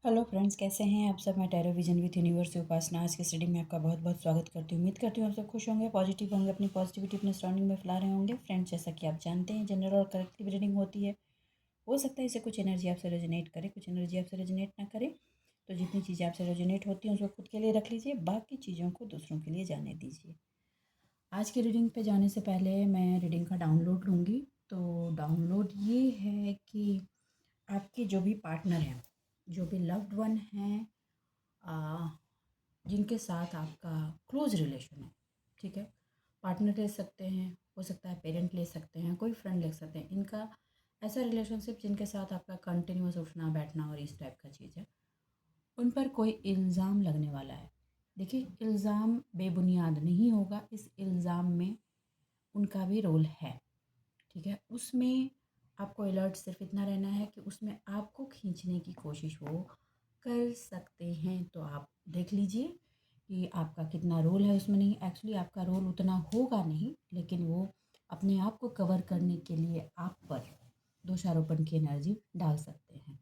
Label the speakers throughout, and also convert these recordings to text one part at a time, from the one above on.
Speaker 1: Hello friends, कैसे हैं आप सब। मैं टैरो विजन विथ यूनिवर्स से उपासना आज की स्टडी में आपका बहुत बहुत स्वागत करती हूँ। उम्मीद करती हूँ आप सब खुश होंगे, पॉजिटिव होंगे, अपनी पॉजिटिविटी अपने सराउंडिंग में फैला रहे होंगे। फ्रेंड्स, जैसा कि आप जानते हैं, जनरल और कलेक्टिव रीडिंग होती है। हो सकता है इसे कुछ एनर्जी आपसे रेजोनेट करे, कुछ एनर्जी आपसे रेजोनेट ना करे। तो जितनी चीज़ें आपसे रेजोनेट होती हैं उसको खुद के लिए रख लीजिए, बाकी चीज़ों को दूसरों के लिए जाने दीजिए। आज की रीडिंग पे जाने से पहले मैं रीडिंग का डाउनलोड लूँगी। तो डाउनलोड ये है कि आपके जो भी पार्टनर हैं, जो भी लव्ड वन हैं, जिनके साथ आपका क्लोज रिलेशन है, ठीक है। पार्टनर ले सकते हैं, हो सकता है पेरेंट ले सकते हैं, कोई फ्रेंड ले सकते हैं। इनका ऐसा रिलेशनशिप जिनके साथ आपका कंटिन्यूस उठना बैठना और इस टाइप का चीज़ है, उन पर कोई इल्ज़ाम लगने वाला है। देखिए, इल्ज़ाम बेबुनियाद नहीं होगा, इस इल्ज़ाम में उनका भी रोल है, ठीक है। उसमें आपको अलर्ट सिर्फ इतना रहना है कि उसमें आपको खींचने की कोशिश वो कर सकते हैं। तो आप देख लीजिए कि आपका कितना रोल है उसमें। नहीं, एक्चुअली आपका रोल उतना होगा नहीं, लेकिन वो अपने आप को कवर करने के लिए आप पर दोषारोपण की एनर्जी डाल सकते हैं।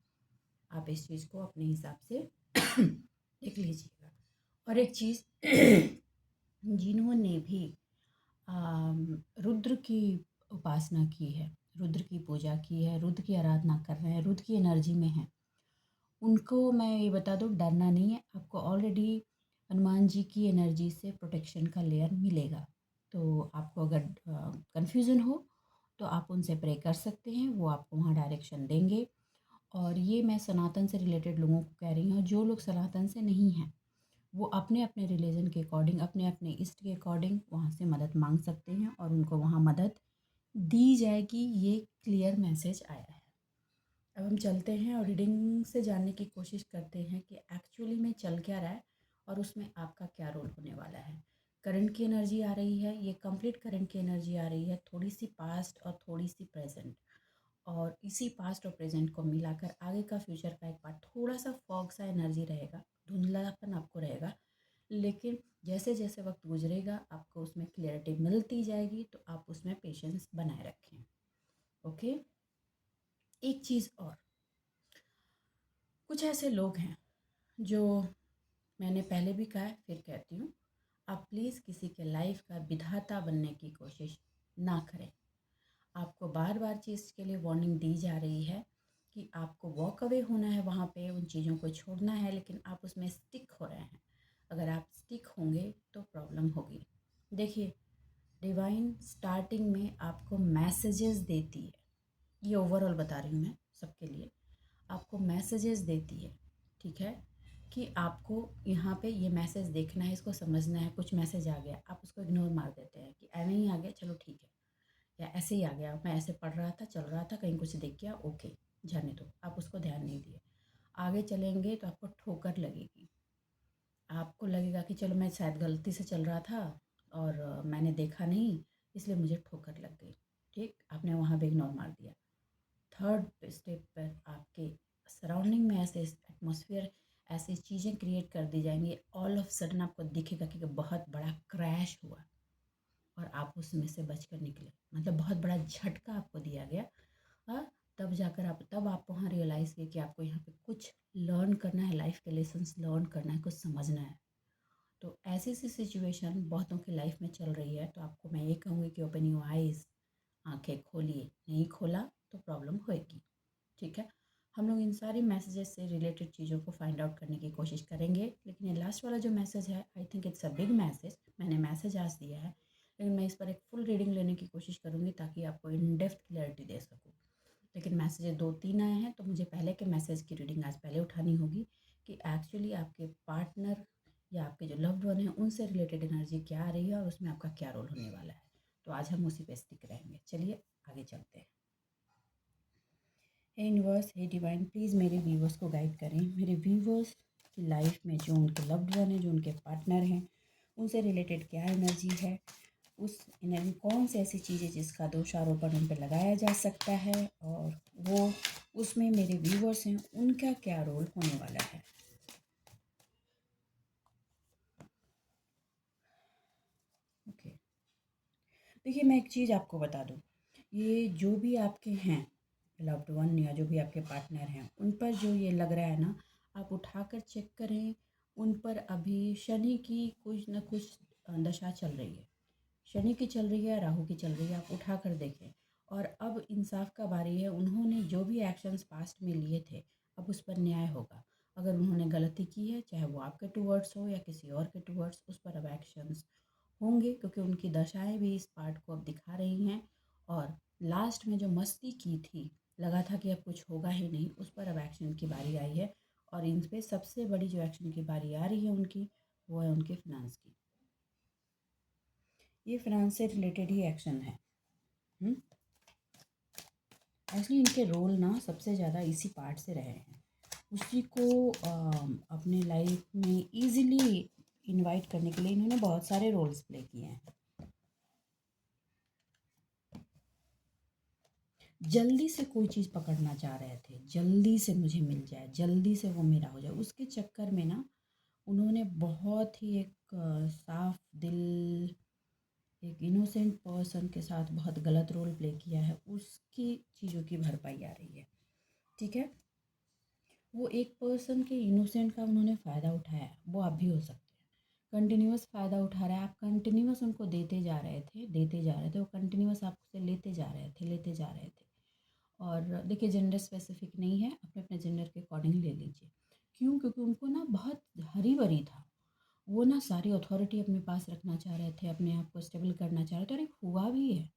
Speaker 1: आप इस चीज़ को अपने हिसाब से देख लीजिएगा। और एक चीज़, जिन्होंने भी रुद्र की उपासना की है, रुद्र की पूजा की है, रुद्र की आराधना कर रहे हैं, रुद्र की एनर्जी में हैं, उनको मैं ये बता दूँ, डरना नहीं है। आपको ऑलरेडी हनुमान जी की एनर्जी से प्रोटेक्शन का लेयर मिलेगा। तो आपको अगर कन्फ्यूज़न हो तो आप उनसे प्रे कर सकते हैं, वो आपको वहाँ डायरेक्शन देंगे। और ये मैं सनातन से रिलेटेड लोगों को कह रही हूँ। जो लोग सनातन से नहीं हैं, वो अपने अपने रिलीजन के अकॉर्डिंग, अपने अपने इष्ट के अकॉर्डिंग वहाँ से मदद मांग सकते हैं और उनको वहाँ मदद दी जाएगी। ये क्लियर मैसेज आया है। अब हम चलते हैं और रीडिंग से जानने की कोशिश करते हैं कि एक्चुअली में चल क्या रहा है और उसमें आपका क्या रोल होने वाला है। करंट की एनर्जी आ रही है, ये कंप्लीट करंट की एनर्जी आ रही है, थोड़ी सी पास्ट और थोड़ी सी प्रेजेंट। और इसी पास्ट और प्रेजेंट को मिलाकर आगे का फ्यूचर का एक पार्ट, थोड़ा सा फॉग सा एनर्जी रहेगा, धुंधलापन आपको रहेगा। लेकिन जैसे जैसे वक्त गुजरेगा आपको उसमें क्लियरिटी मिलती जाएगी, तो आप उसमें पेशेंस बनाए रखें। ओके। एक चीज़ और, कुछ ऐसे लोग हैं जो, मैंने पहले भी कहा है फिर कहती हूँ, आप प्लीज़ किसी के लाइफ का विधाता बनने की कोशिश ना करें। आपको बार बार चीज़ के लिए वार्निंग दी जा रही है कि आपको वॉक अवे होना है, वहाँ पे उन चीज़ों को छोड़ना है, लेकिन आप उसमें स्टिक हो रहे हैं। अगर आप स्टिक होंगे तो प्रॉब्लम होगी। देखिए, डिवाइन स्टार्टिंग में आपको मैसेजेस देती है, ये ओवरऑल बता रही हूँ मैं सबके लिए, आपको मैसेजेस देती है, ठीक है। कि आपको यहाँ पे ये मैसेज देखना है, इसको समझना है। कुछ मैसेज आ गया, आप उसको इग्नोर मार देते हैं कि ऐਵੇਂ ही आ गया, चलो ठीक है, या ऐसे ही आ गया, मैं ऐसे पढ़ रहा था, चल रहा था, कहीं कुछ दिख गया, ओके, जाने दो, आप उसको ध्यान नहीं दिए। आगे चलेंगे तो आपको ठोकर लगेगी। आपको लगेगा कि चलो मैं शायद गलती से चल रहा था और मैंने देखा नहीं, इसलिए मुझे ठोकर लग गई। ठीक, आपने वहाँ पे इग्नोर मार दिया। थर्ड स्टेप पर आपके सराउंडिंग में ऐसे एटमॉस्फेयर, ऐसी चीज़ें क्रिएट कर दी जाएंगी, ऑल ऑफ सडन आपको दिखेगा कि बहुत बड़ा क्रैश हुआ और आप उसमें से बचकर निकले। मतलब बहुत बड़ा झटका आपको दिया गया। तब जाकर आप वहाँ रियलाइज़ किए कि आपको यहाँ पे कुछ लर्न करना है, लाइफ के लेसन्स लर्न करना है, कुछ समझना है। तो ऐसी सी सिचुएशन बहुतों की लाइफ में चल रही है। तो आपको मैं ये कहूँगी कि ओपन योर आइज़, आंखें खोलिए। नहीं खोला तो प्रॉब्लम होएगी, ठीक है। हम लोग इन सारी मैसेजेस से रिलेटेड चीज़ों को फाइंड आउट करने की कोशिश करेंगे। लेकिन ये लास्ट वाला जो मैसेज है, I think it's a big message. मैंने मैसेज आज दिया है, लेकिन मैं इस पर एक फुल रीडिंग लेने की कोशिश करूँगी ताकि आपको इन डेप्थ क्लैरिटी दे सकूँ। लेकिन मैसेज दो तीन आए हैं, तो मुझे पहले के मैसेज की रीडिंग आज पहले उठानी होगी कि एक्चुअली आपके पार्टनर या आपके जो लव्ड वन है उनसे रिलेटेड एनर्जी क्या आ रही है और उसमें आपका क्या रोल होने वाला है। तो आज हम उसी पे स्टिक रहेंगे। चलिए आगे चलते हैं। हे यूनिवर्स, हे डिवाइन, प्लीज़ मेरे व्यूवर्स को गाइड करें। मेरे व्यूवर्स की लाइफ में जो उनके लव्ड वन है, जो उनके पार्टनर हैं, उनसे रिलेटेड क्या एनर्जी है, उस एनर्जी कौन सी ऐसी चीज़ है जिसका दोषारोपण उन पर लगाया जा सकता है, और वो उसमें मेरे व्यूवर्स हैं उनका क्या रोल होने वाला है। ओके, देखिए, मैं एक चीज़ आपको बता दूँ, ये जो भी आपके हैं लव्ड वन या जो भी आपके पार्टनर हैं, उन पर जो ये लग रहा है ना, आप उठाकर चेक करें, उन पर अभी शनि की कुछ न कुछ दशा चल रही है। शनि की चल रही है, राहु की चल रही है, आप उठा कर देखें। और अब इंसाफ का बारी है, उन्होंने जो भी एक्शंस पास्ट में लिए थे अब उस पर न्याय होगा। अगर उन्होंने गलती की है, चाहे वो आपके टूवर्ड्स हो या किसी और के टूवर्ड्स, उस पर अब एक्शंस होंगे, क्योंकि उनकी दशाएं भी इस पार्ट को अब दिखा रही हैं। और लास्ट में जो मस्ती की थी, लगा था कि अब कुछ होगा ही नहीं, उस पर अब एक्शन की बारी आई है। और इन पे सबसे बड़ी जो एक्शन की बारी आ रही है उनकी, वो है उनके फिनांस की। ये फिनांस से रिलेटेड ही एक्शन है। एक्चुअली इनके रोल ना सबसे ज़्यादा इसी पार्ट से रहे हैं, उसी को अपने लाइफ में इजीली इनवाइट करने के लिए इन्होंने बहुत सारे रोल्स प्ले किए हैं। जल्दी से कोई चीज़ पकड़ना चाह रहे थे, जल्दी से मुझे मिल जाए, जल्दी से वो मेरा हो जाए, उसके चक्कर में ना उन्होंने बहुत ही एक साफ दिल, एक इनोसेंट पर्सन के साथ बहुत गलत रोल प्ले किया है। उसकी चीज़ों की भरपाई आ रही है। ठीक है, वो एक पर्सन के इनोसेंट का उन्होंने फ़ायदा उठाया, वो आप भी हो सकते हैं। कंटिन्यूअस फ़ायदा उठा रहा है, आप कंटिन्यूअस उनको देते जा रहे थे, देते जा रहे थे, वो कंटिन्यूअस आपसे लेते जा रहे थे, लेते जा रहे थे। और देखिए, जेंडर स्पेसिफिक नहीं है, अपने अपने जेंडर के अकॉर्डिंग ले लीजिए। क्यों? क्योंकि उनको ना बहुत हरी भरी था, वो ना सारी अथॉरिटी अपने पास रखना चाह रहे थे, अपने आप को स्टेबल करना चाह रहे थे, और एक हुआ भी है।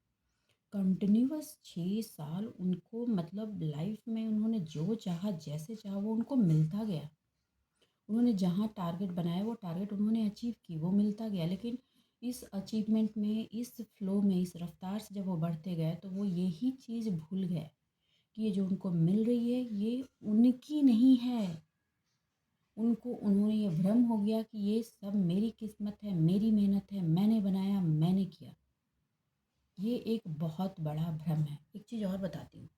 Speaker 1: कंटिन्यूअस 6 साल उनको, मतलब लाइफ में उन्होंने जो चाहा, जैसे चाहा, वो उनको मिलता गया। उन्होंने जहाँ टारगेट बनाया वो टारगेट उन्होंने अचीव की, वो मिलता गया। लेकिन इस अचीवमेंट में, इस फ्लो में, इस रफ्तार से जब वो बढ़ते गए तो वो यही चीज़ भूल गए कि ये जो उनको मिल रही है ये उनकी नहीं है। उन्होंने ये भ्रम हो गया कि ये सब मेरी किस्मत है, मेरी मेहनत है, मैंने बनाया, मैंने किया। ये एक बहुत बड़ा भ्रम है। एक चीज़ और बताती हूँ,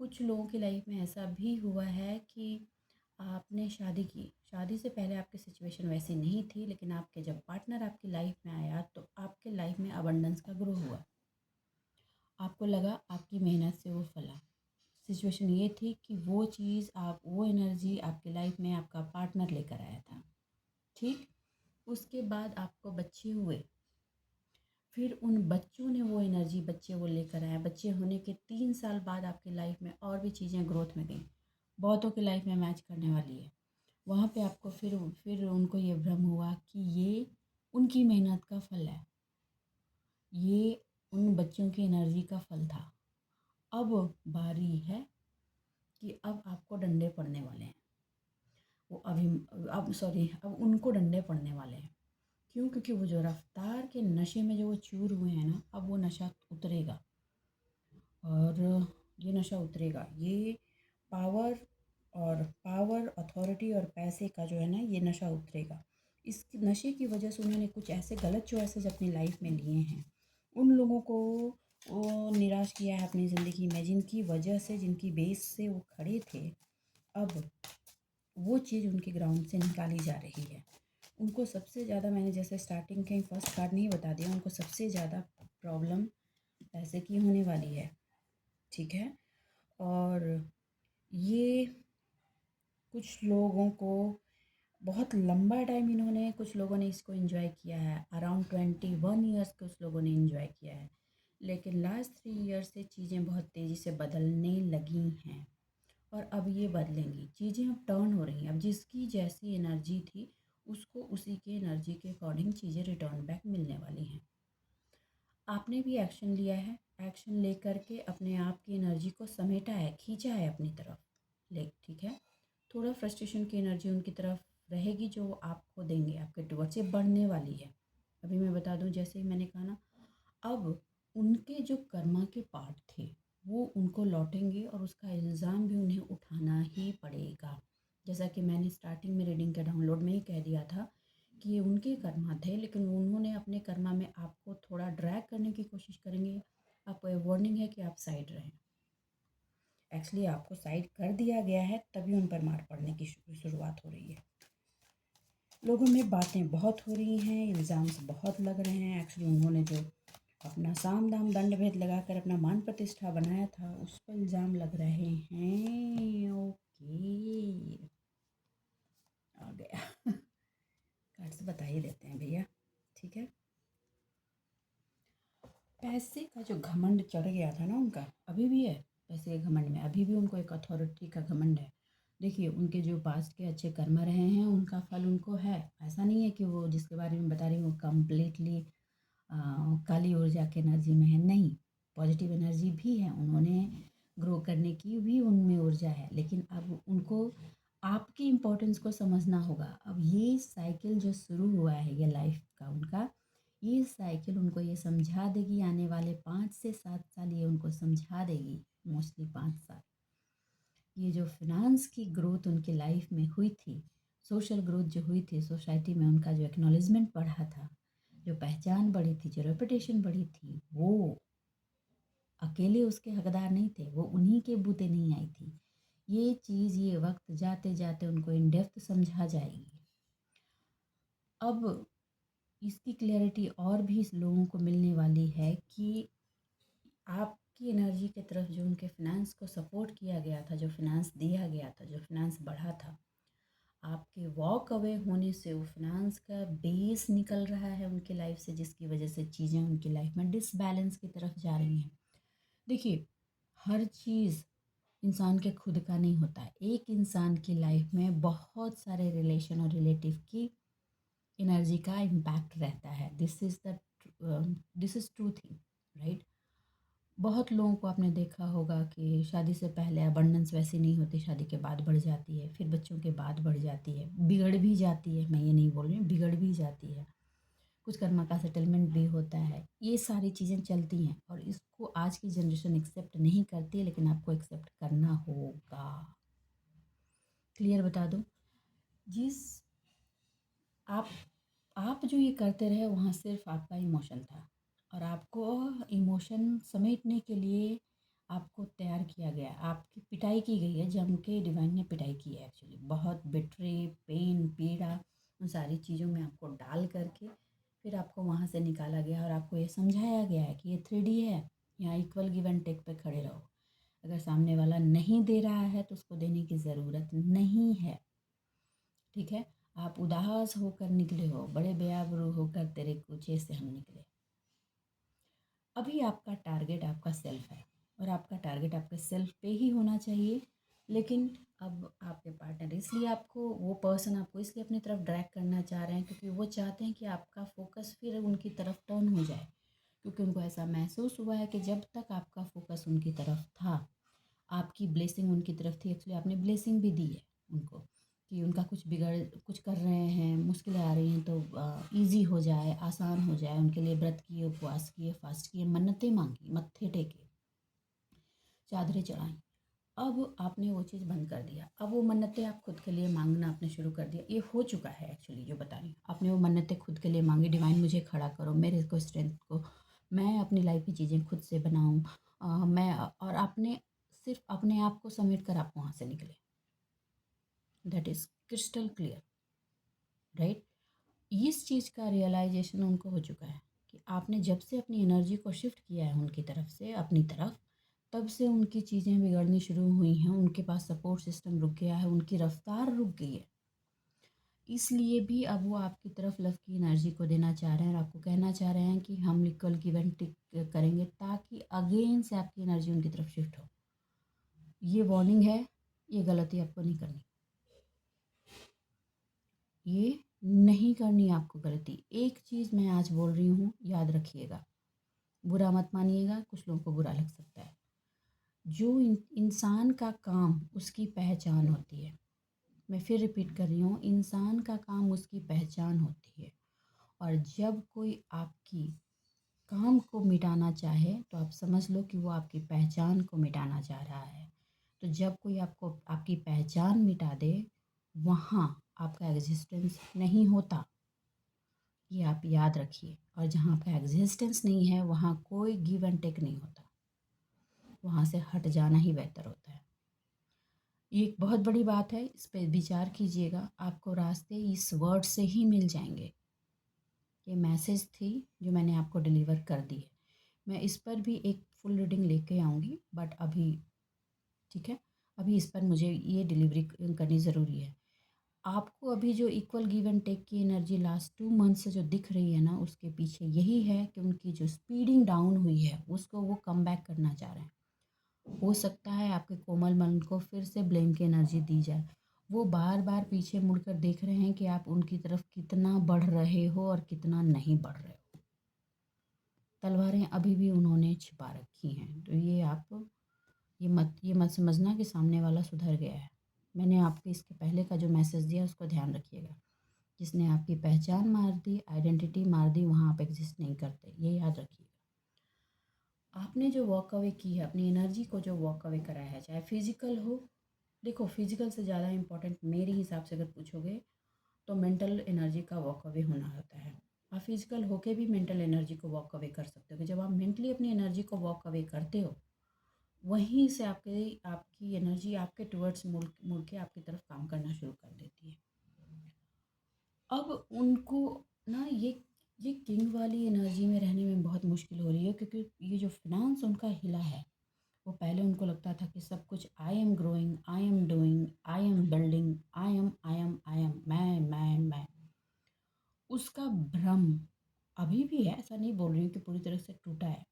Speaker 1: कुछ लोगों की लाइफ में ऐसा भी हुआ है कि आपने शादी की, शादी से पहले आपकी सिचुएशन वैसी नहीं थी, लेकिन आपके जब पार्टनर आपकी लाइफ में आया तो आपके लाइफ में अबंडेंस का ग्रो हुआ। आपको लगा आपकी मेहनत से वो फला। सिचुएशन ये थी कि वो चीज़, आप वो एनर्जी आपकी लाइफ में आपका पार्टनर लेकर आया था। ठीक, उसके बाद आपको बच्चे हुए, फिर उन बच्चों ने वो एनर्जी, बच्चे वो लेकर आए। बच्चे होने के 3 साल बाद आपकी लाइफ में और भी चीज़ें ग्रोथ में गई, बहुतों की लाइफ में मैच करने वाली है। वहाँ पे आपको फिर उनको ये भ्रम हुआ कि ये उनकी मेहनत का फल है, ये उन बच्चों की एनर्जी का फल था। अब बारी है कि अब आपको डंडे पड़ने वाले हैं। वो अभी, अब सॉरी, अब उनको डंडे पड़ने वाले हैं। क्यों? क्योंकि वो जो रफ्तार के नशे में जो वो चूर हुए हैं ना, अब वो नशा उतरेगा। और ये नशा उतरेगा, ये पावर पावर अथॉरिटी और पैसे का जो है ना, ये नशा उतरेगा। इस नशे की वजह से उन्होंने कुछ ऐसे गलत चॉइसेस अपनी लाइफ में लिए हैं, उन लोगों को वो निराश किया है अपनी ज़िंदगी में, जिनकी वजह से, जिनकी बेस से वो खड़े थे। अब वो चीज़ उनके ग्राउंड से निकाली जा रही है। उनको सबसे ज़्यादा, मैंने जैसे स्टार्टिंग के फर्स्ट कार्ड नहीं बता दिया, उनको सबसे ज़्यादा प्रॉब्लम पैसे की होने वाली है। ठीक है, और ये कुछ लोगों को बहुत लंबा टाइम, इन्होंने, कुछ लोगों ने इसको एंजॉय किया है, अराउंड 21 ईयर्स कुछ लोगों ने एंजॉय किया है। लेकिन लास्ट 3 ईयर से चीज़ें बहुत तेज़ी से बदलने लगी हैं, और अब ये बदलेंगी चीज़ें, अब टर्न हो रही हैं। अब जिसकी जैसी एनर्जी थी उसको उसी के एनर्जी के अकॉर्डिंग चीज़ें रिटर्न बैक मिलने वाली हैं। आपने भी एक्शन लिया है, एक्शन लेकर के अपने आप की एनर्जी को समेटा है, खींचा है अपनी तरफ। ठीक है, थोड़ा फ्रस्ट्रेशन की एनर्जी उनकी तरफ रहेगी जो वो आपको देंगे, आपके टुवर्ड्स, ये बढ़ने वाली है। अभी मैं बता दूं, जैसे ही मैंने कहा ना, अब उनके जो कर्मा के पार्ट थे वो उनको लौटेंगे, और उसका इल्ज़ाम भी उन्हें उठाना ही पड़ेगा। जैसा कि मैंने स्टार्टिंग में रीडिंग के डाउनलोड में ही कह दिया था कि ये उनके कर्मा थे, लेकिन उन्होंने अपने कर्मा में आपको थोड़ा ड्रैग करने की कोशिश करेंगे। आपको ये वार्निंग है कि आप साइड रहें। एक्चुअली आपको साइड कर दिया गया है, तभी उन पर मार पड़ने की शुरुआत हो रही है। लोगों में बातें बहुत हो रही हैं, इल्ज़ाम्स बहुत लग रहे हैं। एक्चुअली उन्होंने जो अपना साम दाम दंड भेद लगाकर अपना मान प्रतिष्ठा बनाया था, उस पर इल्ज़ाम लग रहे हैं। ओके, बता ही देते हैं भैया, ठीक है। पैसे का जो घमंड चढ़ गया था ना उनका, अभी भी है। पैसे के घमंड में अभी भी उनको एक अथॉरिटी का घमंड है। देखिए, उनके जो पास्ट के अच्छे कर्म रहे हैं उनका फल उनको है। ऐसा नहीं है कि वो जिसके बारे में बता रही हूँ वो कम्प्लीटली काली ऊर्जा की एनर्जी में है, नहीं। पॉजिटिव एनर्जी भी है, उन्होंने ग्रो करने की भी उनमें ऊर्जा है, लेकिन अब उनको आपकी इम्पोर्टेंस को समझना होगा। अब ये साइकिल जो शुरू हुआ है ये लाइफ का उनका, ये साइकिल उनको ये समझा देगी, आने वाले 5 से 7 साल ये उनको समझा देगी, मोस्टली 5 साल। ये जो फिनांस की ग्रोथ उनकी लाइफ में हुई थी, सोशल ग्रोथ जो हुई थी, सोसाइटी में उनका जो एक्नॉलेजमेंट बढ़ा था, जो पहचान बढ़ी थी, जो रेपुटेशन बढ़ी थी, वो अकेले उसके हकदार नहीं थे, वो उन्हीं के बूते नहीं आई थी। ये चीज़ ये वक्त जाते जाते उनको इन डेप्थ समझा जाएगी। अब इसकी क्लैरिटी और भी लोगों को मिलने वाली है कि आपकी एनर्जी की तरफ जो उनके फिनांस को सपोर्ट किया गया था, जो फिनांस दिया गया था, जो फिनांस बढ़ा था, आपके वॉक अवे होने से वो फिनांस का बेस निकल रहा है उनकी लाइफ से, जिसकी वजह से चीज़ें उनकी लाइफ में डिसबैलेंस की तरफ जा रही हैं। देखिए, हर चीज़ इंसान के खुद का नहीं होता है। एक इंसान की लाइफ में बहुत सारे रिलेशन और रिलेटिव की एनर्जी का इम्पैक्ट रहता है। This is true thing, right. बहुत लोगों को आपने देखा होगा कि शादी से पहले अबंडेंस वैसी नहीं होती, शादी के बाद बढ़ जाती है, फिर बच्चों के बाद बढ़ जाती है, बिगड़ भी जाती है। मैं ये नहीं बोल रही हूँ, बिगड़ भी जाती है। कुछ कर्मा का सेटलमेंट भी होता है। ये सारी चीज़ें चलती हैं और इसको आज की जनरेशन एक्सेप्ट नहीं करती है, लेकिन आपको एक्सेप्ट करना होगा। क्लियर बता दूँ, जिस आप आप जो ये करते रहे वहाँ सिर्फ आपका इमोशन था, और आपको इमोशन समेटने के लिए आपको तैयार किया गया, आपकी पिटाई की गई है, जम के डिवाइन ने पिटाई की है एक्चुअली। बहुत बिट्रे, पेन, पीड़ा, उन सारी चीज़ों में आपको डाल करके फिर आपको वहाँ से निकाला गया और आपको ये समझाया गया है कि ये 3D है, यहाँ इक्वल गिव एंड टेक पे खड़े रहो। अगर सामने वाला नहीं दे रहा है तो उसको देने की ज़रूरत नहीं है, ठीक है। आप उदास होकर निकले हो, बड़े बेआबरू होकर तेरे कूचे से हम निकले। अभी आपका टारगेट आपका सेल्फ है और आपका टारगेट आपके सेल्फ पे ही होना चाहिए। लेकिन अब आपके पार्टनर इसलिए आपको, वो पर्सन आपको इसलिए अपनी तरफ ड्रैग करना चाह रहे हैं क्योंकि वो चाहते हैं कि आपका फोकस फिर उनकी तरफ टर्न हो जाए, क्योंकि उनको ऐसा महसूस हुआ है कि जब तक आपका फोकस उनकी तरफ था, आपकी ब्लेसिंग उनकी तरफ थी। एक्चुअली आपने ब्लेसिंग भी दी है उनको कि उनका कुछ कर रहे हैं, मुश्किलें आ रही हैं तो इजी हो जाए, आसान हो जाए उनके लिए। व्रत किए, उपवास किए, फास्ट किए, मन्नतें मांगी, मत्थे टेके, चादरें चढ़ाई। अब आपने वो चीज़ बंद कर दिया। अब वो मन्नतें आप खुद के लिए मांगना आपने शुरू कर दिया। ये हो चुका है एक्चुअली, जो बता रही हूँ। आपने वो मन्नतें खुद के लिए मांगी, डिवाइन मुझे खड़ा करो, मेरे को स्ट्रेंथ को, मैं अपनी लाइफ की चीज़ें खुद से बनाऊँ। मैं और आपने सिर्फ अपने आप को समेट कर आप वहाँ से निकले। That is crystal clear, right. इस चीज़ का रियलाइजेशन उनको हो चुका है कि आपने जब से अपनी एनर्जी को शिफ्ट किया है उनकी तरफ से अपनी तरफ, तब से उनकी चीज़ें बिगड़नी शुरू हुई हैं। उनके पास सपोर्ट सिस्टम रुक गया है, उनकी रफ्तार रुक गई है। इसलिए भी अब वो आपकी तरफ लव की एनर्जी को देना चाह रहे हैं और आपको कहना चाह रहे हैं कि हम इक्वल गिव एंड टेक करेंगे, ताकि अगेन से आपकी एनर्जी उनकी तरफ शिफ्ट हो। ये वार्निंग है, ये गलती आपको नहीं करनी, ये नहीं करनी आपको गलती। एक चीज़ मैं आज बोल रही हूँ, याद रखिएगा, बुरा मत मानिएगा, कुछ लोगों को बुरा लग सकता है। जो इंसान का काम उसकी पहचान होती है, मैं फिर रिपीट कर रही हूँ, इंसान का काम उसकी पहचान होती है। और जब कोई आपकी काम को मिटाना चाहे तो आप समझ लो कि वो आपकी पहचान को मिटाना चाह रहा है। तो जब कोई आपको आपकी पहचान मिटा दे, वहाँ आपका एग्जिस्टेंस नहीं होता, ये आप याद रखिए। और जहाँ आपका एग्जिस्टेंस नहीं है वहाँ कोई गिव एंड टेक नहीं होता, वहाँ से हट जाना ही बेहतर होता है। ये एक बहुत बड़ी बात है, इस पर विचार कीजिएगा। आपको रास्ते इस वर्ड से ही मिल जाएंगे। ये मैसेज थी जो मैंने आपको डिलीवर कर दी है। मैं इस पर भी एक फुल रीडिंग लेके आऊँगी, बट अभी ठीक है, अभी इस पर मुझे ये डिलीवरी करनी ज़रूरी है। आपको अभी जो इक्वल गिव एंड टेक की एनर्जी लास्ट 2 मंथ से जो दिख रही है ना, उसके पीछे यही है कि उनकी जो स्पीडिंग डाउन हुई है उसको वो कम बैक करना चाह रहे हैं। हो सकता है आपके कोमल मन को फिर से ब्लेम की एनर्जी दी जाए। वो बार बार पीछे मुड़कर देख रहे हैं कि आप उनकी तरफ कितना बढ़ रहे हो और कितना नहीं बढ़ रहे हो। तलवारें अभी भी उन्होंने छिपा रखी हैं। तो ये मत समझना कि सामने वाला सुधर गया है। मैंने आपको इसके पहले का जो मैसेज दिया उसको ध्यान रखिएगा। जिसने आपकी पहचान मार दी, आइडेंटिटी मार दी, वहाँ आप एग्जिस्ट नहीं करते, ये याद रखिएगा। आपने जो वॉक अवे की है, अपनी एनर्जी को जो वॉक अवे कराया है, चाहे फिजिकल हो, देखो फिजिकल से ज़्यादा इम्पोर्टेंट मेरे हिसाब से अगर पूछोगे तो मेंटल एनर्जी का वॉक अवे होना होता है। आप फिजिकल होके भी मेंटल एनर्जी को वॉक अवे कर सकते हो कि जब आप मेंटली अपनी एनर्जी को वॉक अवे करते हो, वहीं से आपकी एनर्जी आपके टुवर्ड्स मुड़ मुड़ के आपकी तरफ काम करना शुरू कर देती है। अब उनको ना ये किंग वाली एनर्जी में रहने में बहुत मुश्किल हो रही है, क्योंकि ये जो फिनांस उनका हिला है, वो पहले उनको लगता था कि सब कुछ I am growing, I am doing, I am building, I am मैं, उसका भ्रम अभी भी है। ऐसा नहीं बोल रही हूँ कि पूरी तरह से टूटा है,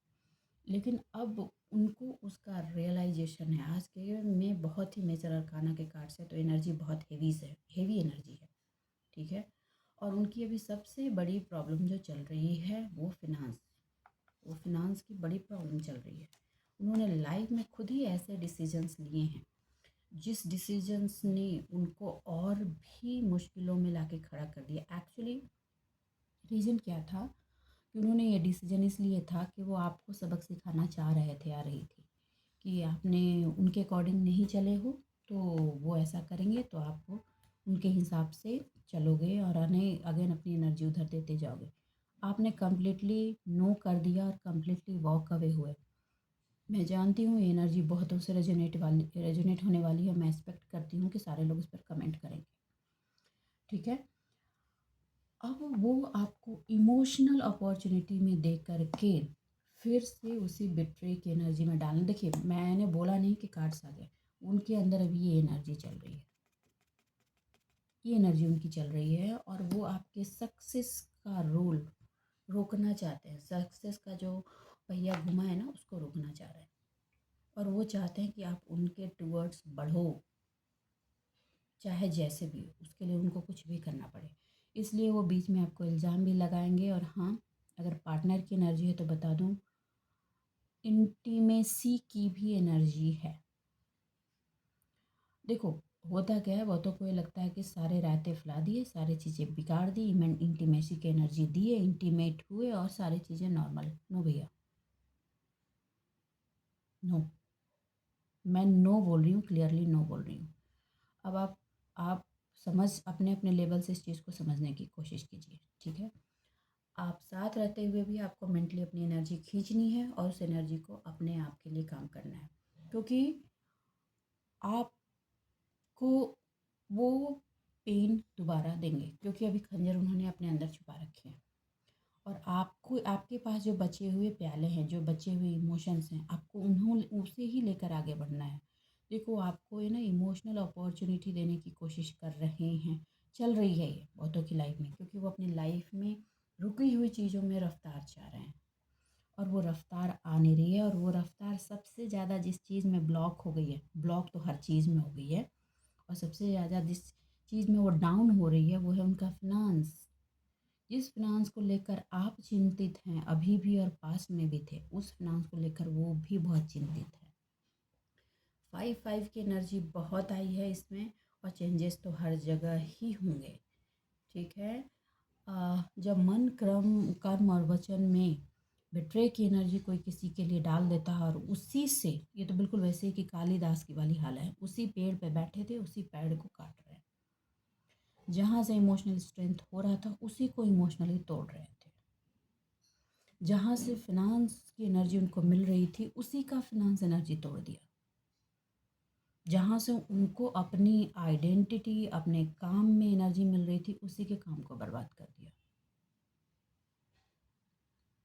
Speaker 1: लेकिन अब उनको उसका रियलाइजेशन है। आज के में बहुत ही मेजर अरकाना के कार्ड से तो एनर्जी बहुत हेवी एनर्जी है, ठीक है। और उनकी अभी सबसे बड़ी प्रॉब्लम जो चल रही है वो फिनांस की बड़ी प्रॉब्लम चल रही है। उन्होंने लाइफ में खुद ही ऐसे डिसीजंस लिए हैं जिस डिसीजंस ने उनको और भी मुश्किलों में लाके खड़ा कर दिया। एक्चुअली रीज़न क्या था कि उन्होंने ये डिसीजन इसलिए था कि वो आपको सबक सिखाना चाह रहे थे, आ रही थी कि आपने उनके अकॉर्डिंग नहीं चले हो, तो वो ऐसा करेंगे तो आप उनके हिसाब से चलोगे और अगेन अपनी एनर्जी उधर देते जाओगे। आपने कम्प्लीटली नो कर दिया और कम्प्लीटली वॉक अवे हुए। मैं जानती हूँ ये एनर्जी बहुतों से रेजोनेट होने वाली है। मैं एक्सपेक्ट करती हूँ कि सारे लोग इस पर कमेंट करेंगे, ठीक है। अब वो आपको इमोशनल अपॉर्चुनिटी में दे करके फिर से उसी बिट्रे की एनर्जी में डालना। देखिए, मैंने बोला नहीं कि कार्ड्स आ गए, उनके अंदर अभी ये एनर्जी चल रही है, ये एनर्जी उनकी चल रही है और वो आपके सक्सेस का रोल रोकना चाहते हैं। सक्सेस का जो पहिया घुमा है ना, उसको रोकना चाह रहे हैं और वो चाहते हैं कि आप उनके टूवर्ड्स बढ़ो, चाहे जैसे भी हो, उसके लिए उनको कुछ भी करना पड़े। इसलिए वो बीच में आपको इल्ज़ाम भी लगाएंगे। और हाँ, अगर पार्टनर की एनर्जी है तो बता दूँ, इंटीमेसी की भी एनर्जी है। देखो, होता क्या है, बहुतों को ये लगता है कि सारे रायते फैला दिए, सारी चीज़ें बिगाड़ दी, मैं इंटीमेसी की एनर्जी दिए, इंटीमेट हुए और सारी चीज़ें नॉर्मल। नो भैया, नो। मैं नो बोल रही हूँ, क्लियरली नो बोल रही हूँ। अब आप समझ अपने अपने लेवल से इस चीज़ को समझने की कोशिश कीजिए, ठीक है। आप साथ रहते हुए भी आपको मेंटली अपनी एनर्जी खींचनी है और उस एनर्जी को अपने आप के लिए काम करना है, क्योंकि आपको वो पेन दोबारा देंगे, क्योंकि अभी खंजर उन्होंने अपने अंदर छुपा रखे हैं। और आपको आपके पास जो बचे हुए प्याले हैं, जो बचे हुए इमोशंस हैं, आपको उसे ही लेकर आगे बढ़ना है। देखो, आपको ये ना इमोशनल अपॉर्चुनिटी देने की कोशिश कर रहे हैं, चल रही है ये बहुतों की लाइफ में, क्योंकि वो अपनी लाइफ में रुकी हुई चीज़ों में रफ्तार चाह रहे हैं और वो रफ्तार आ नहीं रही है। और वो रफ्तार सबसे ज़्यादा जिस चीज़ में ब्लॉक हो गई है, ब्लॉक तो हर चीज़ में हो गई है, और सबसे ज़्यादा जिस चीज़ में वो डाउन हो रही है वो है उनका फिनांस। जिस फिनांस को लेकर आप चिंतित हैं अभी भी और पास्ट में भी थे, उस फिनांस को लेकर वो भी बहुत चिंतित है। 5-5 की एनर्जी बहुत आई है इसमें, और चेंजेस तो हर जगह ही होंगे, ठीक है। जब मन कर्म और वचन में बिट्रे की एनर्जी कोई किसी के लिए डाल देता है और उसी से, ये तो बिल्कुल वैसे ही कि कालिदास की वाली हाल है, उसी पेड़ पे बैठे थे, उसी पेड़ को काट रहे हैं। जहाँ से इमोशनल स्ट्रेंथ हो रहा था उसी को इमोशनली तोड़ रहे थे। जहाँ से फिनांस की एनर्जी उनको मिल रही थी उसी का फिनांस एनर्जी तोड़ दिया। जहाँ से उनको अपनी आइडेंटिटी, अपने काम में एनर्जी मिल रही थी, उसी के काम को बर्बाद कर दिया।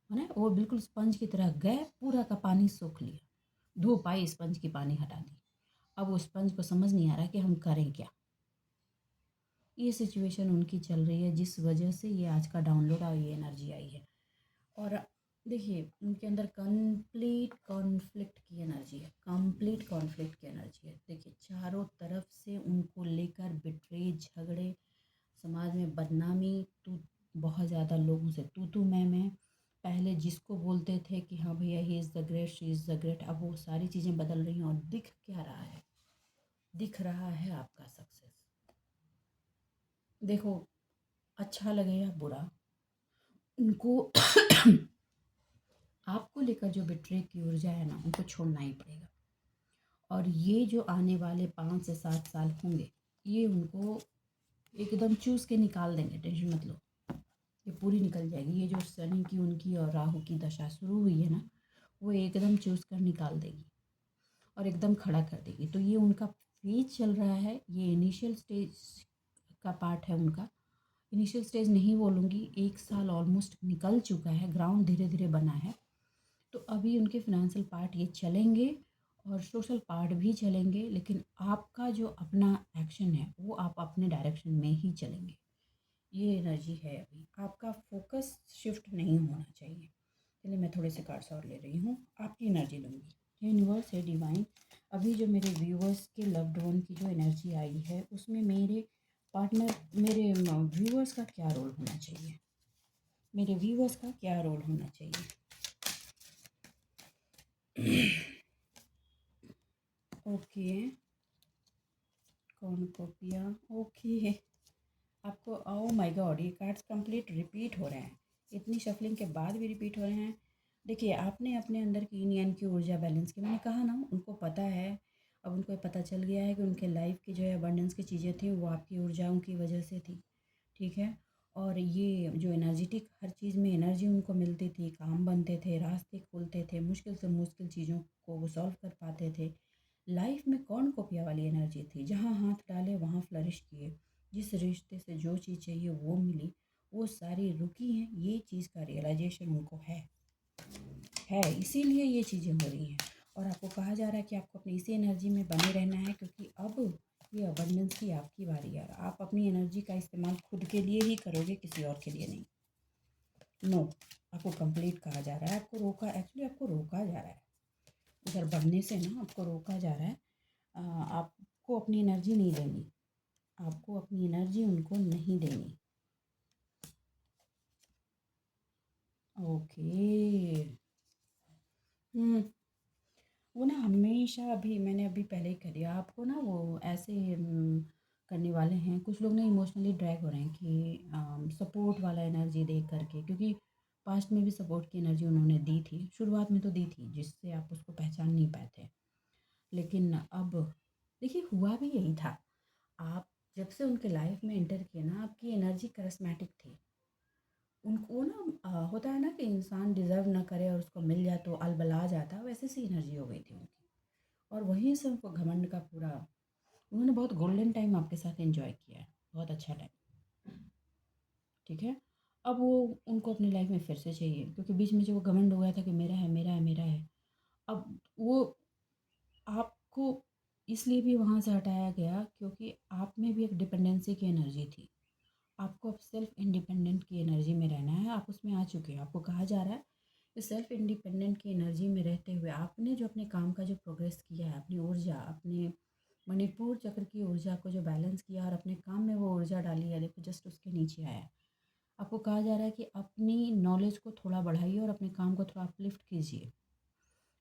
Speaker 1: है ना, वो बिल्कुल स्पंज की तरह गए, पूरा का पानी सोख लिया, धूप आई, स्पंज की पानी हटा दी। अब वो स्पंज को समझ नहीं आ रहा कि हम करें क्या। ये सिचुएशन उनकी चल रही है, जिस वजह से ये आज का डाउनलोड और ये एनर्जी आई है। और देखिए उनके अंदर कंप्लीट कॉन्फ्लिक्ट की एनर्जी है, कंप्लीट कॉन्फ्लिक्ट की एनर्जी है। देखिए चारों तरफ से उनको लेकर बिट्रे, झगड़े, समाज में बदनामी, तू बहुत ज़्यादा लोगों से तू मैं। पहले जिसको बोलते थे कि हाँ भैया he is the great, she is the great, अब वो सारी चीज़ें बदल रही हैं। और दिख क्या रहा है? दिख रहा है आपका सक्सेस। देखो अच्छा लगे या बुरा, उनको आपको लेकर जो बिट्रे की ऊर्जा है ना, उनको छोड़ना ही पड़ेगा। और ये जो आने वाले 5 से 7 साल होंगे, ये उनको एकदम चूस के निकाल देंगे, टेंशन मत लो, ये पूरी निकल जाएगी। ये जो शनि की उनकी और राहु की दशा शुरू हुई है ना, वो एकदम चूस कर निकाल देगी और एकदम खड़ा कर देगी। तो ये उनका फेज चल रहा है, ये इनिशियल स्टेज का पार्ट है उनका। इनिशियल स्टेज नहीं बोलूँगी, 1 साल ऑलमोस्ट निकल चुका है, ग्राउंड धीरे धीरे बना है। तो अभी उनके फिनेंशियल पार्ट ये चलेंगे और सोशल पार्ट भी चलेंगे, लेकिन आपका जो अपना एक्शन है वो आप अपने डायरेक्शन में ही चलेंगे। ये एनर्जी है। अभी आपका फोकस शिफ्ट नहीं होना चाहिए। चलिए मैं थोड़े से कार्ड्स और ले रही हूँ, आपकी एनर्जी लूँगी। यूनिवर्स है, डिवाइन, अभी जो मेरे व्यूअर्स के लव्ड वन की जो एनर्जी आई है, उसमें मेरे पार्टनर, मेरे व्यूअर्स का क्या रोल होना चाहिए? मेरे व्यूअर्स का क्या रोल होना चाहिए? Okay, cornucopia, okay. आपको, ओह माय गॉड, ये कार्ड्स कंप्लीट रिपीट हो रहे हैं, इतनी शफलिंग के बाद भी रिपीट हो रहे हैं। देखिए आपने अपने अंदर की yin yang की ऊर्जा बैलेंस की, मैंने कहा ना उनको पता है। अब उनको पता चल गया है कि उनके लाइफ की जो है अबंडेंस की चीज़ें थी वो आपकी ऊर्जाओं की वजह से थी, ठीक है। और ये जो एनर्जेटिक हर चीज़ में एनर्जी उनको मिलती थी, काम बनते थे, रास्ते खुलते थे, मुश्किल से मुश्किल चीज़ों को वो सॉल्व कर पाते थे। लाइफ में कौन कोपिया वाली एनर्जी थी, जहाँ हाथ डाले वहाँ फ्लरिश किए, जिस रिश्ते से जो चीज़ चाहिए वो मिली, वो सारी रुकी हैं। ये चीज़ का रियलाइजेशन उनको है, इसीलिए ये चीज़ें हो रही हैं। और आपको कहा जा रहा है कि आपको अपनी इसी एनर्जी में बने रहना है, क्योंकि अब ये अबंडेंस की आपकी बारी है। आप अपनी एनर्जी का इस्तेमाल खुद के लिए ही करोगे, किसी और के लिए नहीं। नो, आपको कंप्लीट कहा जा रहा है, आपको रोका, एक्चुअली आपको रोका जा रहा है उधर बढ़ने से ना, आपको रोका जा रहा है। आपको अपनी एनर्जी नहीं देनी, आपको अपनी एनर्जी उनको नहीं देनी। ओके। वो ना हमेशा, अभी मैंने अभी पहले ही कर दिया आपको ना, वो ऐसे करने वाले हैं कुछ लोग ना, इमोशनली ड्रैग हो रहे हैं कि सपोर्ट वाला एनर्जी दे करके, क्योंकि पास्ट में भी सपोर्ट की एनर्जी उन्होंने दी थी, शुरुआत में तो दी थी, जिससे आप उसको पहचान नहीं पाए थे। लेकिन अब देखिए हुआ भी यही था, आप जब से उनके लाइफ में एंटर किए ना, आपकी एनर्जी करिस्मेटिक थी। उनको ना होता है ना कि इंसान डिज़र्व ना करे और उसको मिल जाए तो अलबला जाता, वैसे सी एनर्जी हो गई थी उनकी। और वहीं से उनको घमंड का पूरा, उन्होंने बहुत गोल्डन टाइम आपके साथ एंजॉय किया है, बहुत अच्छा टाइम, ठीक है। अब वो, उनको अपनी लाइफ में फिर से चाहिए, क्योंकि बीच में जो वो घमंड हो गया था कि मेरा है मेरा है मेरा है, अब वो आपको इसलिए भी वहाँ से हटाया गया क्योंकि आप में भी एक डिपेंडेंसी की एनर्जी थी। आपको अब सेल्फ इंडिपेंडेंट की एनर्जी में रहना है, आप उसमें आ चुके हैं। आपको कहा जा रहा है कि सेल्फ इंडिपेंडेंट की एनर्जी में रहते हुए आपने जो अपने काम का जो प्रोग्रेस किया है, अपनी ऊर्जा, अपने मणिपुर चक्र की ऊर्जा को जो बैलेंस किया और अपने काम में वो ऊर्जा डाली है, देखो जस्ट उसके नीचे आया है। आपको कहा जा रहा है कि अपनी नॉलेज को थोड़ा बढ़ाइए और अपने काम को थोड़ा अपलिफ्ट कीजिए,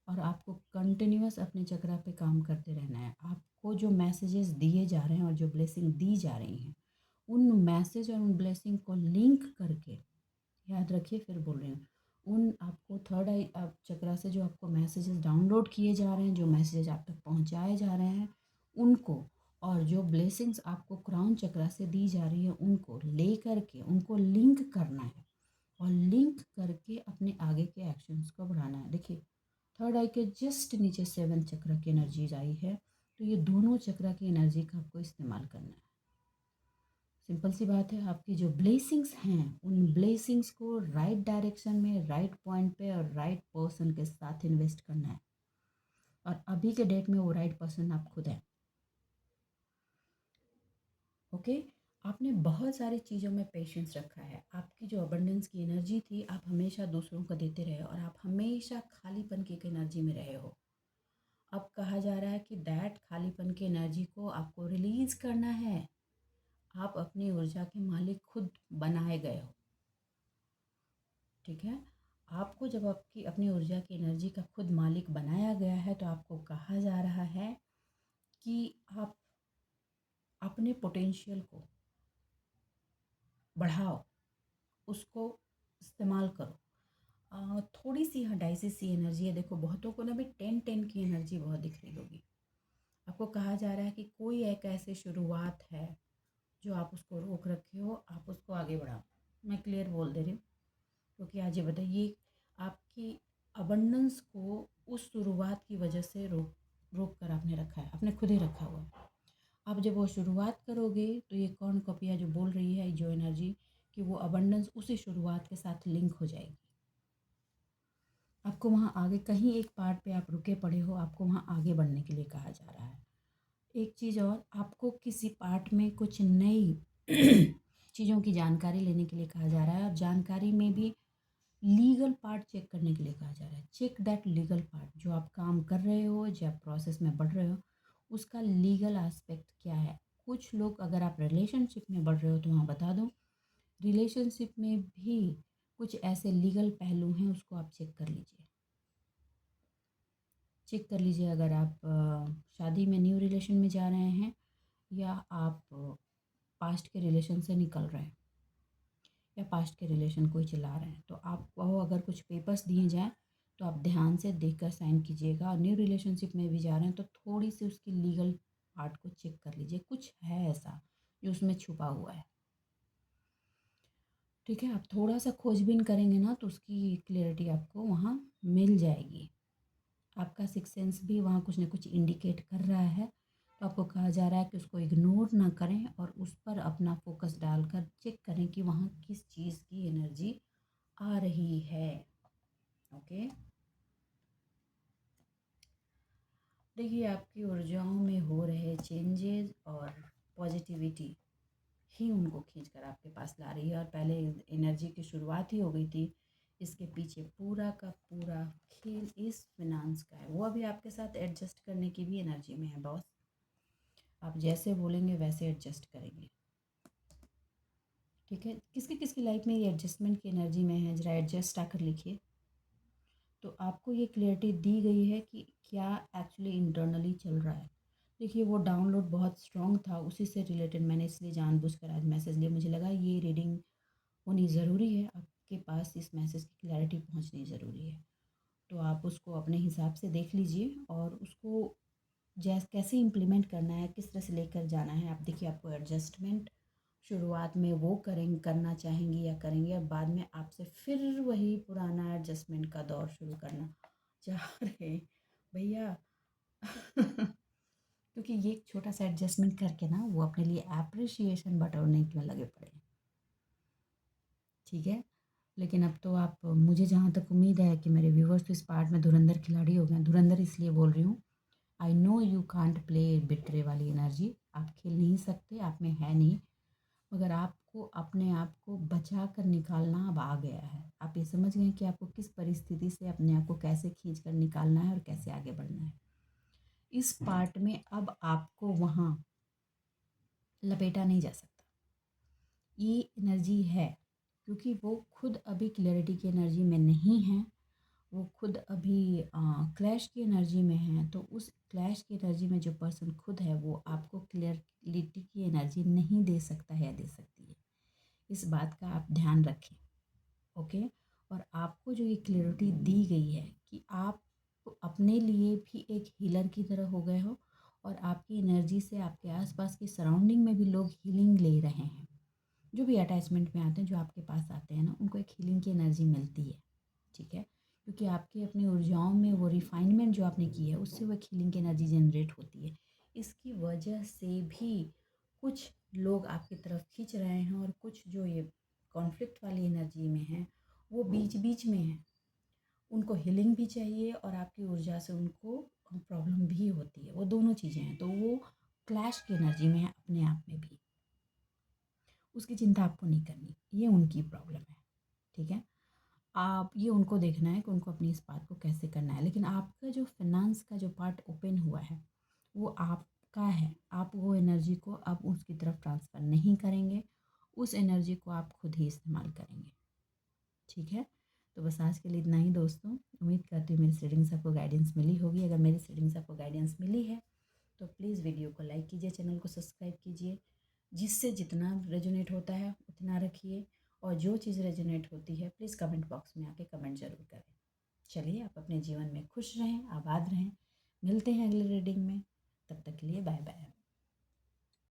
Speaker 1: और आपको कंटिन्यूअस अपने चक्रा पे काम करते रहना है। आपको जो मैसेजेस दिए जा रहे हैं और जो ब्लेसिंग दी जा रही हैं, उन मैसेज और उन ब्लेसिंग को लिंक करके, याद रखिए फिर बोल रही हूँ, उन आपको थर्ड आई आप चक्रा से जो आपको मैसेजेस डाउनलोड किए जा रहे हैं, जो मैसेज आप तक पहुँचाए जा रहे हैं उनको, और जो ब्लेसिंग्स आपको क्राउन चक्रा से दी जा रही है उनको ले करके उनको लिंक करना है, और लिंक करके अपने आगे के एक्शंस को बढ़ाना है। देखिए थर्ड आई के जस्ट नीचे 7th चक्र की एनर्जीज आई है, तो ये दोनों चक्र की एनर्जी का आपको इस्तेमाल करना है। सिंपल सी बात है, आपकी जो ब्लेसिंग्स हैं उन ब्लेसिंग्स को राइट डायरेक्शन में, राइट पॉइंट पे और राइट पर्सन के साथ इन्वेस्ट करना है, और अभी के डेट में वो राइट पर्सन आप खुद हैं। ओके, आपने बहुत सारी चीज़ों में पेशेंस रखा है। आपकी जो अबंडेंस की एनर्जी थी, आप हमेशा दूसरों को देते रहे और आप हमेशा खालीपन की एक एनर्जी में रहे हो। अब कहा जा रहा है कि दैट खालीपन की एनर्जी को आपको रिलीज़ करना है। आप अपनी ऊर्जा के मालिक खुद बनाए गए हो, ठीक है? आपको जब आपकी अपनी ऊर्जा की एनर्जी का खुद मालिक बनाया गया है, तो आपको कहा जा रहा है कि आप अपने पोटेंशियल को बढ़ाओ, उसको इस्तेमाल करो। थोड़ी सी हाँ डाइसिस सी एनर्जी है। देखो बहुतों को ना भी 10-10 की एनर्जी बहुत दिख रही होगी। आपको कहा जा रहा है कि कोई एक ऐसी शुरुआत है जो आप उसको रोक रखे हो, आप उसको आगे बढ़ाओ। मैं क्लियर बोल दे रही हूँ, क्योंकि आज ये बताइए आपकी अबंडेंस को उस शुरुआत की वजह से रोक रोक कर आपने रखा है, आपने खुद ही रखा हुआ है। आप जब वो शुरुआत करोगे तो ये कौन कॉपिया जो बोल रही है जो एनर्जी कि वो अबंडेंस उसी शुरुआत के साथ लिंक हो जाएगी। आपको वहाँ आगे कहीं एक पार्ट पे आप रुके पड़े हो, आपको वहाँ आगे बढ़ने के लिए कहा जा रहा है। एक चीज़ और, आपको किसी पार्ट में कुछ नई चीज़ों की जानकारी लेने के लिए कहा जा रहा है और जानकारी में भी लीगल पार्ट चेक करने के लिए कहा जा रहा है। चेक दैट लीगल पार्ट, जो आप काम कर रहे हो, जो आप प्रोसेस में बढ़ रहे हो, उसका लीगल एस्पेक्ट क्या है। कुछ लोग, अगर आप रिलेशनशिप में बढ़ रहे हो तो वहाँ बता दो, रिलेशनशिप में भी कुछ ऐसे लीगल पहलू हैं, उसको आप चेक कर लीजिए। चेक कर लीजिए अगर आप शादी में न्यू रिलेशन में जा रहे हैं या आप पास्ट के रिलेशन से निकल रहे हैं या पास्ट के रिलेशन को ही चला रहे हैं, तो आपको अगर कुछ पेपर्स दिए जाएँ तो आप ध्यान से देखकर साइन कीजिएगा। और न्यू रिलेशनशिप में भी जा रहे हैं तो थोड़ी सी उसकी लीगल पार्ट को चेक कर लीजिए, कुछ है ऐसा जो उसमें छुपा हुआ है, ठीक है? आप थोड़ा सा खोजबीन करेंगे ना तो उसकी क्लियरिटी आपको वहाँ मिल जाएगी। आपका सिक्स सेंस भी वहाँ कुछ ना कुछ इंडिकेट कर रहा है, तो आपको कहा जा रहा है कि उसको इग्नोर ना करें और उस पर अपना फोकस डालकर चेक करें कि वहाँ किस चीज़ की एनर्जी आ रही है। ओके, देखिए आपकी ऊर्जाओं में हो रहे चेंजेस और पॉजिटिविटी ही उनको खींच कर आपके पास ला रही है। और पहले एनर्जी की शुरुआत ही हो गई थी, इसके पीछे पूरा का पूरा खेल इस फिनांस का है। वो अभी आपके साथ एडजस्ट करने की भी एनर्जी में है बॉस। आप जैसे बोलेंगे वैसे एडजस्ट करेंगे, ठीक है? किसकी किसकी लाइफ में ये एडजस्टमेंट की एनर्जी में है, ज़रा एडजस्ट आकर लिखिए। तो आपको ये क्लियरिटी दी गई है कि क्या एक्चुअली इंटरनली चल रहा है। देखिए वो डाउनलोड बहुत स्ट्रॉन्ग था, उसी से रिलेटेड मैंने इसलिए जानबूझकर आज मैसेज लिया। मुझे लगा ये रीडिंग होनी ज़रूरी है, आपके पास इस मैसेज की क्लैरिटी पहुंचनी ज़रूरी है। तो आप उसको अपने हिसाब से देख लीजिए और उसको कैसे इम्प्लीमेंट करना है, किस तरह से लेकर जाना है। आप देखिए आपको एडजस्टमेंट शुरुआत में वो करना चाहेंगी या करेंगे, और बाद में आपसे फिर वही पुराना एडजस्टमेंट का दौर शुरू करना चाह रहे भैया। क्योंकि ये एक छोटा सा एडजस्टमेंट करके ना वो अपने लिए एप्रिसिएशन बटोरने में लगे पड़े, ठीक है? लेकिन अब तो आप, मुझे जहाँ तक उम्मीद है कि मेरे व्यूवर्स तो इस पार्ट में धुरंधर खिलाड़ी हो गए। धुरंधर इसलिए बोल रही हूँ, I know you can't play betray वाली एनर्जी, आप खेल नहीं सकते, आप में है नहीं। मगर आपको अपने आप को बचा कर निकालना अब आ गया है। आप ये समझ गए कि आपको किस परिस्थिति से अपने आप को कैसे खींच कर निकालना है और कैसे आगे बढ़ना है। इस पार्ट में अब आपको वहाँ लपेटा नहीं जा सकता। ये एनर्जी है क्योंकि वो खुद अभी क्लैरिटी की एनर्जी में नहीं है, वो खुद अभी क्लैश की एनर्जी में है। तो उस क्लैश की एनर्जी में जो पर्सन खुद है वो आपको क्लियरिटी की एनर्जी नहीं दे सकता है या दे सकती है। इस बात का आप ध्यान रखें, ओके? और आपको जो ये क्लियरिटी दी गई है कि आप अपने लिए भी एक हीलर की तरह हो गए हो और आपकी एनर्जी से आपके आसपास की सराउंडिंग में भी लोग हीलिंग ले रहे हैं। जो भी अटैचमेंट में आते हैं, जो आपके पास आते हैं ना, उनको एक हीलिंग की एनर्जी मिलती है, ठीक है? क्योंकि आपकी अपनी ऊर्जाओं में वो रिफाइनमेंट जो आपने की है उससे वो एक हीलिंग की एनर्जी जनरेट होती है। इसकी वजह से भी कुछ लोग आपकी तरफ खींच रहे हैं और कुछ जो ये कॉन्फ्लिक्ट वाली एनर्जी में हैं वो बीच बीच में हैं। उनको हीलिंग भी चाहिए और आपकी ऊर्जा से उनको प्रॉब्लम भी होती है, वो दोनों चीज़ें हैं। तो वो क्लैश की एनर्जी में है अपने आप में भी। उसकी चिंता आपको नहीं करनी, ये उनकी प्रॉब्लम है, ठीक है। आप ये उनको देखना है कि उनको अपनी इस बात को कैसे करना है, लेकिन आपका जो फाइनेंस का जो पार्ट ओपन हुआ है वो आपका है। आप वो एनर्जी को अब उसकी तरफ ट्रांसफ़र नहीं करेंगे, उस एनर्जी को आप खुद ही इस्तेमाल करेंगे, ठीक है। तो बस आज के लिए इतना ही दोस्तों। उम्मीद करती हूँ मेरी रीडिंग से आपको गाइडेंस मिली होगी। अगर मेरी रीडिंग से आपको गाइडेंस मिली है तो प्लीज़ वीडियो को लाइक कीजिए, चैनल को सब्सक्राइब कीजिए। जिससे जितना रेजोनेट होता है उतना रखिए, और जो चीज़ रेजोनेट होती है प्लीज़ कमेंट बॉक्स में आके कमेंट ज़रूर करें। चलिए, आप अपने जीवन में खुश रहें, आबाद रहें। मिलते हैं अगली रीडिंग में, तब तक के लिए बाय बाय।